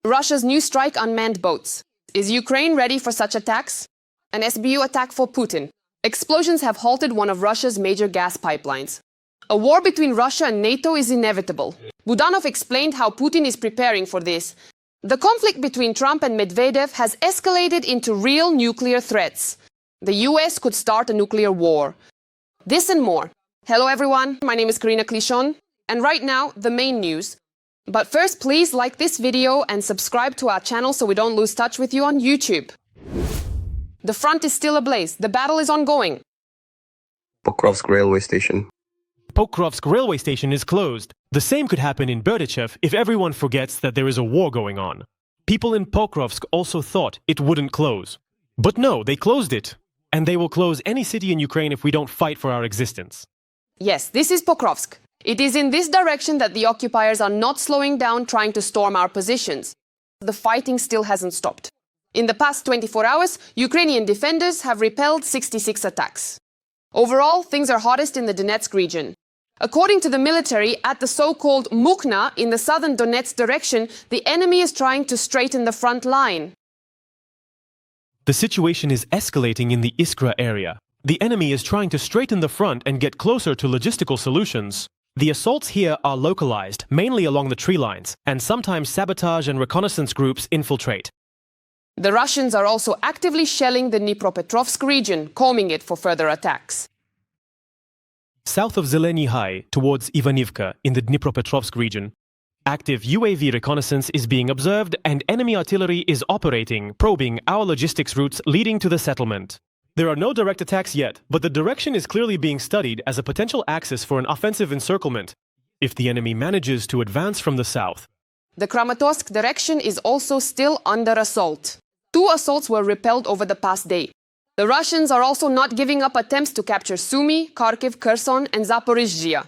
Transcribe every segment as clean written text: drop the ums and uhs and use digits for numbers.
Russia's new strike unmanned boats. Is Ukraine ready for such attacks? An SBU attack for Putin. Explosions have halted one of Russia's major gas pipelines. A war between Russia and NATO is inevitable. Budanov explained how Putin is preparing for this. The conflict between Trump and Medvedev has escalated into real nuclear threats. The US could start a nuclear war. This and more. Hello everyone, my name is Karina Clichon, and right now, the main news. But first, please like this video and subscribe to our channel so we don't lose touch with you on YouTube. The front is still ablaze. The battle is ongoing. Pokrovsk railway station. Pokrovsk railway station is closed. The same could happen in Berdichev if everyone forgets that there is a war going on. People in Pokrovsk also thought it wouldn't close. But no, they closed it. And they will close any city in Ukraine if we don't fight for our existence. Yes, this is Pokrovsk. It is in this direction that the occupiers are not slowing down trying to storm our positions. The fighting still hasn't stopped. In the past 24 hours, Ukrainian defenders have repelled 66 attacks. Overall, things are hottest in the Donetsk region. According to the military, at the so-called Mukhna in the southern Donetsk direction, the enemy is trying to straighten the front line. The situation is escalating in the Iskra area. The enemy is trying to straighten the front and get closer to logistical solutions. The assaults here are localized, mainly along the tree lines, and sometimes sabotage and reconnaissance groups infiltrate. The Russians are also actively shelling the Dnipropetrovsk region, combing it for further attacks. South of Zeleny High, towards Ivanivka, in the Dnipropetrovsk region, active UAV reconnaissance is being observed and enemy artillery is operating, probing our logistics routes leading to the settlement. There are no direct attacks yet, but the direction is clearly being studied as a potential axis for an offensive encirclement, if the enemy manages to advance from the south. The Kramatorsk direction is also still under assault. 2 assaults were repelled over the past day. The Russians are also not giving up attempts to capture Sumy, Kharkiv, Kherson and Zaporizhzhia.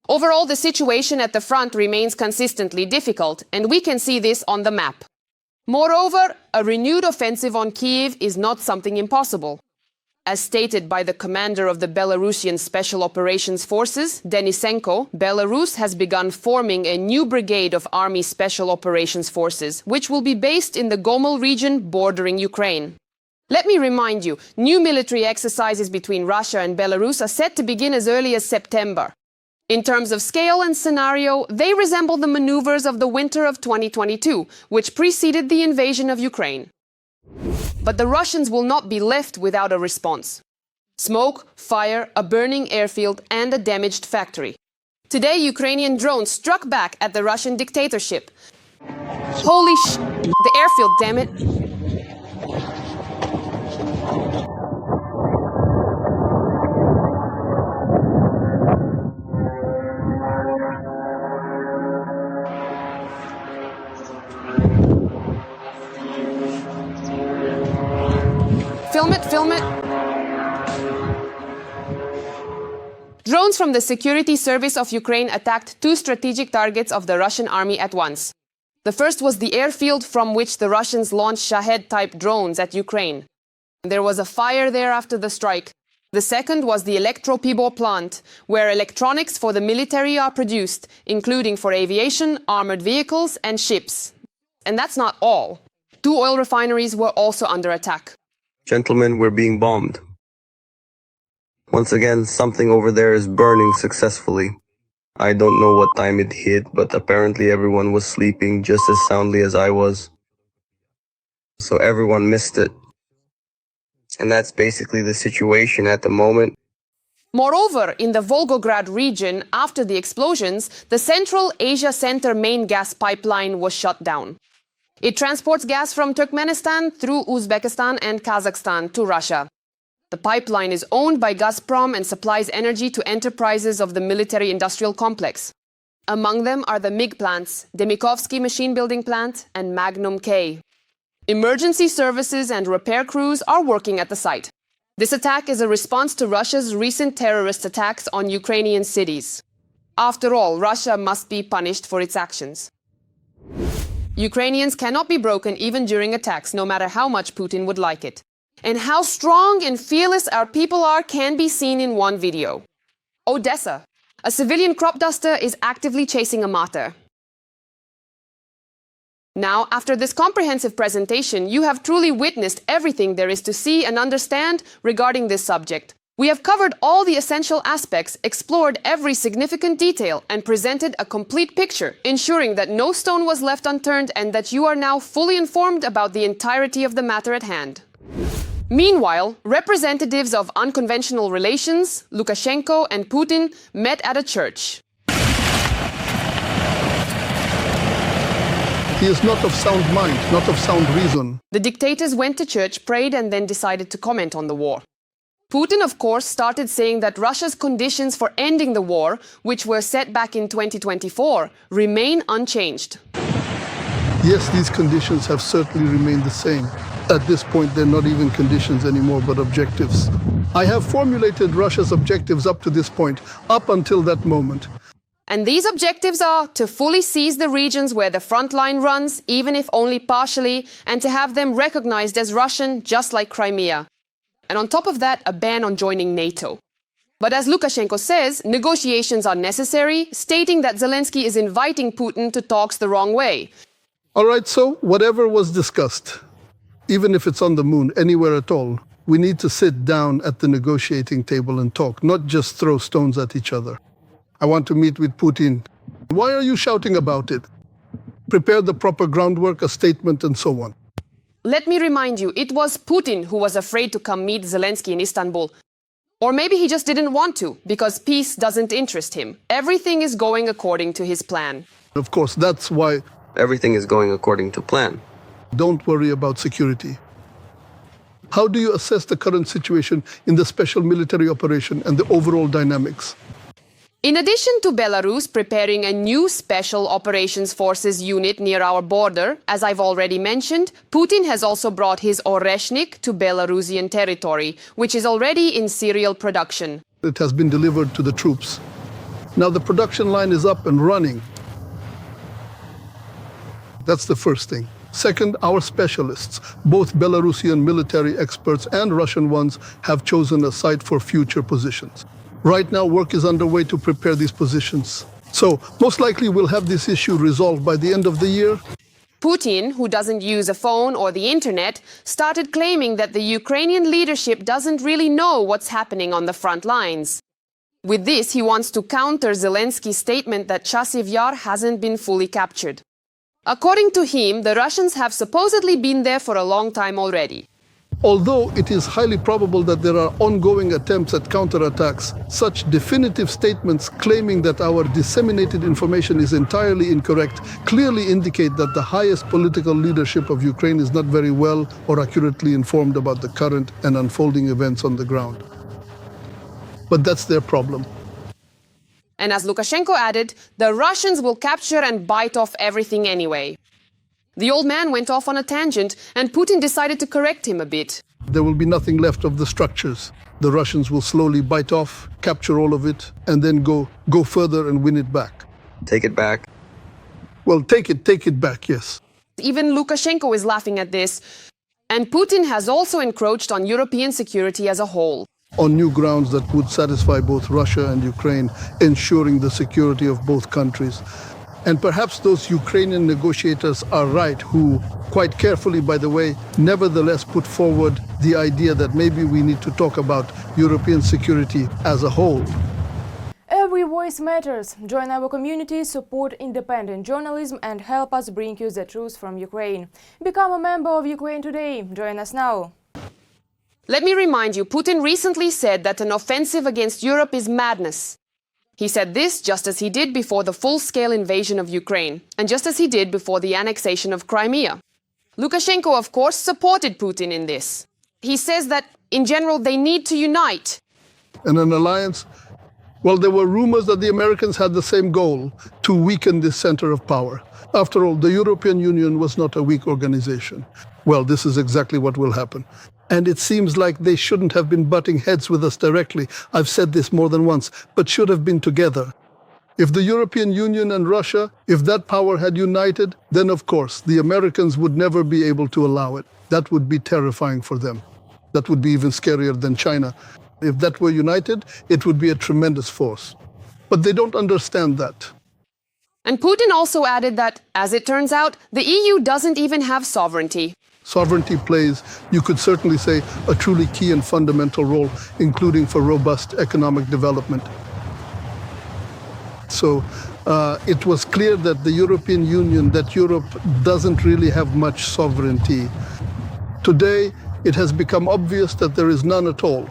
Overall, the situation at the front remains consistently difficult, and we can see this on the map. Moreover, a renewed offensive on Kyiv is not something impossible. As stated by the commander of the Belarusian Special Operations Forces, Denisenko, Belarus has begun forming a new brigade of Army Special Operations Forces, which will be based in the Gomel region bordering Ukraine. Let me remind you, new military exercises between Russia and Belarus are set to begin as early as September. In terms of scale and scenario, they resemble the maneuvers of the winter of 2022, which preceded the invasion of Ukraine. But the Russians will not be left without a response. Smoke, fire, a burning airfield and a damaged factory. Today, Ukrainian drones struck back at the Russian dictatorship. Holy sh... The airfield, damn it! Film it. Drones from the Security Service of Ukraine attacked 2 strategic targets of the Russian army at once. The first was the airfield from which the Russians launched Shahed-type drones at Ukraine. There was a fire there after the strike. The second was the Elektropibor plant, where electronics for the military are produced, including for aviation, armored vehicles and ships. And that's not all. 2 oil refineries were also under attack. Gentlemen, we're being bombed. Once again, something over there is burning successfully. I don't know what time it hit, but apparently everyone was sleeping just as soundly as I was. So everyone missed it. And that's basically the situation at the moment. Moreover, in the Volgograd region, after the explosions, the Central Asia Center main gas pipeline was shut down. It transports gas from Turkmenistan through Uzbekistan and Kazakhstan to Russia. The pipeline is owned by Gazprom and supplies energy to enterprises of the military-industrial complex. Among them are the MiG plants, Demikovsky machine-building plant and Magnum K. Emergency services and repair crews are working at the site. This attack is a response to Russia's recent terrorist attacks on Ukrainian cities. After all, Russia must be punished for its actions. Ukrainians cannot be broken even during attacks, no matter how much Putin would like it. And how strong and fearless our people are can be seen in one video. Odessa. A civilian crop duster is actively chasing a martyr. Now, after this comprehensive presentation, you have truly witnessed everything there is to see and understand regarding this subject. We have covered all the essential aspects, explored every significant detail, and presented a complete picture, ensuring that no stone was left unturned and that you are now fully informed about the entirety of the matter at hand. Meanwhile, representatives of unconventional relations, Lukashenko and Putin, met at a church. He is not of sound mind, not of sound reason. The dictators went to church, prayed, and then decided to comment on the war. Putin, of course, started saying that Russia's conditions for ending the war, which were set back in 2024, remain unchanged. Yes, these conditions have certainly remained the same. At this point, they're not even conditions anymore, but objectives. I have formulated Russia's objectives up to this point, up until that moment. And these objectives are to fully seize the regions where the Frontline runs, even if only partially, and to have them recognized as Russian, just like Crimea. And on top of that, a ban on joining NATO. But as Lukashenko says, negotiations are necessary, stating that Zelensky is inviting Putin to talks the wrong way. All right, so whatever was discussed, even if it's on the moon, anywhere at all, we need to sit down at the negotiating table and talk, not just throw stones at each other. I want to meet with Putin. Why are you shouting about it? Prepare the proper groundwork, a statement, and so on. Let me remind you, it was Putin who was afraid to come meet Zelensky in Istanbul. Or maybe he just didn't want to, because peace doesn't interest him. Everything is going according to his plan. Of course, that's why Everything is going according to plan. don't worry about security. How do you assess the current situation in the special military operation and the overall dynamics? In addition to Belarus preparing a new Special Operations Forces unit near our border, as I've already mentioned, Putin has also brought his Oreshnik to Belarusian territory, which is already in serial production. It has been delivered to the troops. Now the production line is up and running. That's the first thing. Second, our specialists, both Belarusian military experts and Russian ones, have chosen a site for future positions. Right now, work is underway to prepare these positions. So, most likely we'll have this issue resolved by the end of the year. Putin, who doesn't use a phone or the internet, started claiming that the Ukrainian leadership doesn't really know what's happening on the front lines. With this, he wants to counter Zelensky's statement that Chasiv Yar hasn't been fully captured. According to him, the Russians have supposedly been there for a long time already. Although it is highly probable that there are ongoing attempts at counterattacks, such definitive statements claiming that our disseminated information is entirely incorrect clearly indicate that the highest political leadership of Ukraine is not very well or accurately informed about the current and unfolding events on the ground. But that's their problem. And as Lukashenko added, the Russians will capture and bite off everything anyway. The old man went off on a tangent, and Putin decided to correct him a bit. There will be nothing left of the structures. The Russians will slowly bite off, capture all of it, and then go further and win it back. Take it back. Well, take it back, yes. Even Lukashenko is laughing at this. And Putin has also encroached on European security as a whole. On new grounds that would satisfy both Russia and Ukraine, ensuring the security of both countries. And perhaps those Ukrainian negotiators are right, who, quite carefully, by the way, nevertheless put forward the idea that maybe we need to talk about European security as a whole. Every voice matters. Join our community, support independent journalism, and help us bring you the truth from Ukraine. Become a member of Ukraine Today. Join us now. Let me remind you, Putin recently said that an offensive against Europe is madness. He said this just as he did before the full-scale invasion of Ukraine, and just as he did before the annexation of Crimea. Lukashenko, of course, supported Putin in this. He says that, in general, they need to unite. And an alliance? Well, there were rumors that the Americans had the same goal, to weaken this center of power. After all, the European Union was not a weak organization. Well, this is exactly what will happen. And it seems like they shouldn't have been butting heads with us directly. I've said this more than once, but should have been together. If the European Union and Russia, if that power had united, then of course the Americans would never be able to allow it. That would be terrifying for them. That would be even scarier than China. If that were united, it would be a tremendous force. But they don't understand that. And Putin also added that, as it turns out, the EU doesn't even have sovereignty. Sovereignty plays, you could certainly say, a truly key and fundamental role, including for robust economic development. So it was clear that the European Union, that Europe doesn't really have much sovereignty. Today, it has become obvious that there is none at all.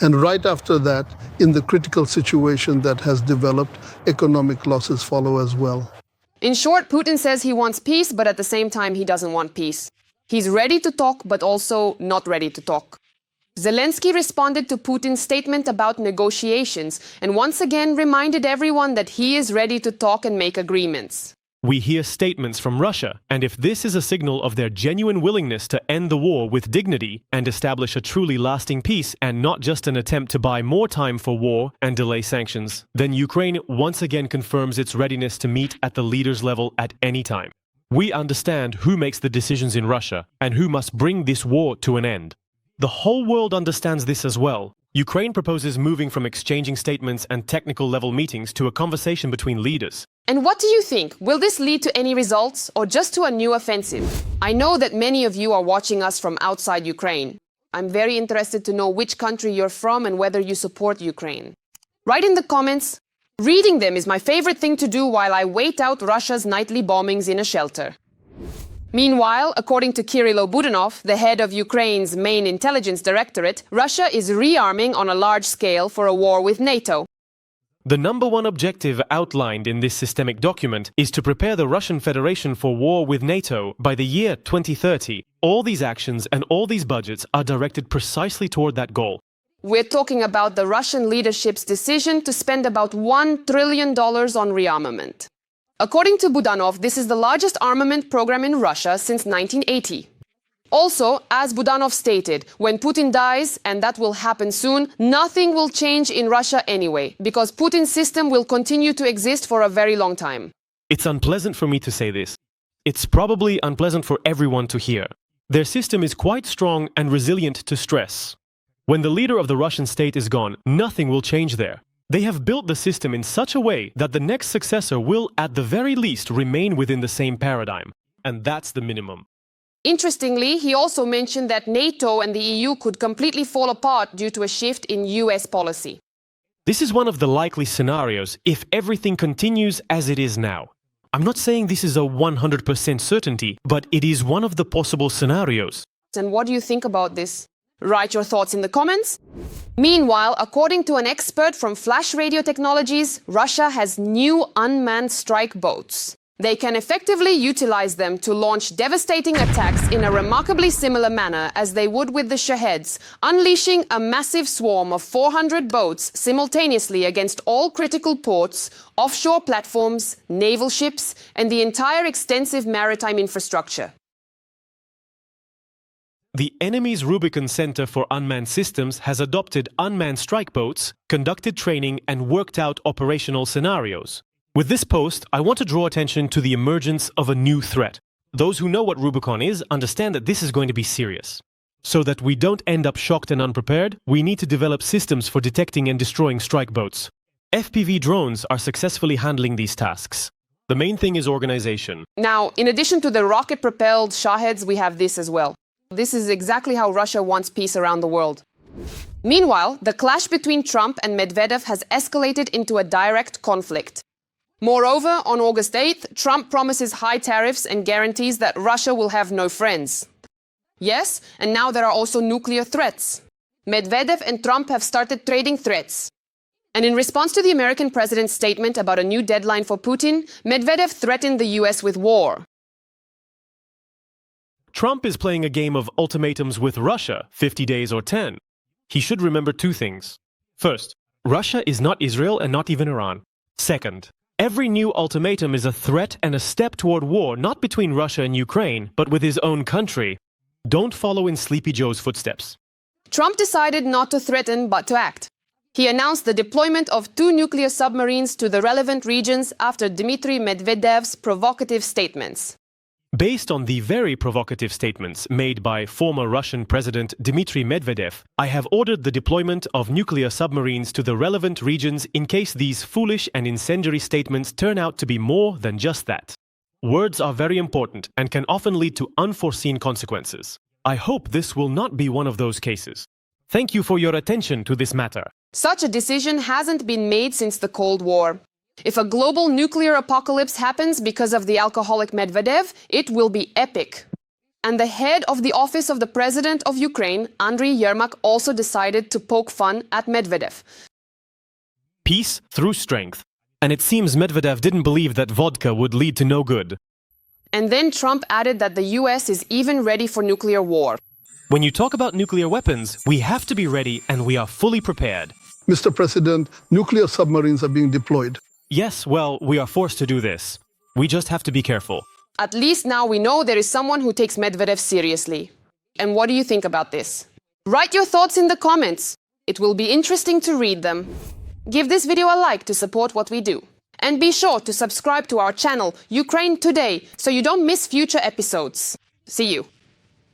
And right after that, in the critical situation that has developed, economic losses follow as well. In short, Putin says he wants peace, but at the same time he doesn't want peace. He's ready to talk, but also not ready to talk. Zelensky responded to Putin's statement about negotiations and once again reminded everyone that he is ready to talk and make agreements. We hear statements from Russia, and if this is a signal of their genuine willingness to end the war with dignity and establish a truly lasting peace and not just an attempt to buy more time for war and delay sanctions, then Ukraine once again confirms its readiness to meet at the leaders' level at any time. We understand who makes the decisions in Russia and who must bring this war to an end. The whole world understands this as well. Ukraine proposes moving from exchanging statements and technical level meetings to a conversation between leaders. And what do you think? Will this lead to any results or just to a new offensive? I know that many of you are watching us from outside Ukraine. I'm very interested to know which country you're from and whether you support Ukraine. Write in the comments. Reading them is my favorite thing to do while I wait out Russia's nightly bombings in a shelter. Meanwhile, according to Kirill Budanov, the head of Ukraine's main intelligence directorate, Russia is rearming on a large scale for a war with NATO. The number one objective outlined in this systemic document is to prepare the Russian Federation for war with NATO by the year 2030. All these actions and all these budgets are directed precisely toward that goal. We're talking about the Russian leadership's decision to spend about $1 trillion on rearmament. According to Budanov, this is the largest armament program in Russia since 1980. Also, as Budanov stated, when Putin dies, and that will happen soon, nothing will change in Russia anyway, because Putin's system will continue to exist for a very long time. It's unpleasant for me to say this. It's probably unpleasant for everyone to hear. Their system is quite strong and resilient to stress. When the leader of the Russian state is gone, nothing will change there. They have built the system in such a way that the next successor will, at the very least, remain within the same paradigm. And that's the minimum. Interestingly, he also mentioned that NATO and the EU could completely fall apart due to a shift in US policy. This is one of the likely scenarios if everything continues as it is now. I'm not saying this is a 100% certainty, but it is one of the possible scenarios. And what do you think about this? Write your thoughts in the comments. Meanwhile, according to an expert from Flash Radio Technologies, Russia has new unmanned strike boats. They can effectively utilize them to launch devastating attacks in a remarkably similar manner as they would with the Shaheds, unleashing a massive swarm of 400 boats simultaneously against all critical ports, offshore platforms, naval ships, and the entire extensive maritime infrastructure. The enemy's Rubicon Center for Unmanned Systems has adopted unmanned strike boats, conducted training, and worked out operational scenarios. With this post, I want to draw attention to the emergence of a new threat. Those who know what Rubicon is understand that this is going to be serious. So that we don't end up shocked and unprepared, we need to develop systems for detecting and destroying strike boats. FPV drones are successfully handling these tasks. The main thing is organization. Now, in addition to the rocket-propelled Shaheds, we have this as well. This is exactly how Russia wants peace around the world. Meanwhile, the clash between Trump and Medvedev has escalated into a direct conflict. Moreover, on August 8th, Trump promises high tariffs and guarantees that Russia will have no friends. Yes, and now there are also nuclear threats. Medvedev and Trump have started trading threats. And in response to the American president's statement about a new deadline for Putin, Medvedev threatened the US with war. Trump is playing a game of ultimatums with Russia, 50 days or 10. He should remember two things. First, Russia is not Israel and not even Iran. Second, every new ultimatum is a threat and a step toward war, not between Russia and Ukraine, but with his own country. Don't follow in Sleepy Joe's footsteps. Trump decided not to threaten, but to act. He announced the deployment of 2 nuclear submarines to the relevant regions after Dmitry Medvedev's provocative statements. Based on the very provocative statements made by former Russian President Dmitry Medvedev, I have ordered the deployment of nuclear submarines to the relevant regions in case these foolish and incendiary statements turn out to be more than just that. Words are very important and can often lead to unforeseen consequences. I hope this will not be one of those cases. Thank you for your attention to this matter. Such a decision hasn't been made since the Cold War. If a global nuclear apocalypse happens because of the alcoholic Medvedev, it will be epic. And the head of the office of the president of Ukraine, Andriy Yermak, also decided to poke fun at Medvedev. Peace through strength. And it seems Medvedev didn't believe that vodka would lead to no good. And then Trump added that the US is even ready for nuclear war. When you talk about nuclear weapons, we have to be ready and we are fully prepared. Mr. President, nuclear submarines are being deployed. Yes, well, we are forced to do this. We just have to be careful. At least now we know there is someone who takes Medvedev seriously. And what do you think about this? Write your thoughts in the comments. It will be interesting to read them. Give this video a like to support what we do. And be sure to subscribe to our channel, Ukraine Today, so you don't miss future episodes. See you.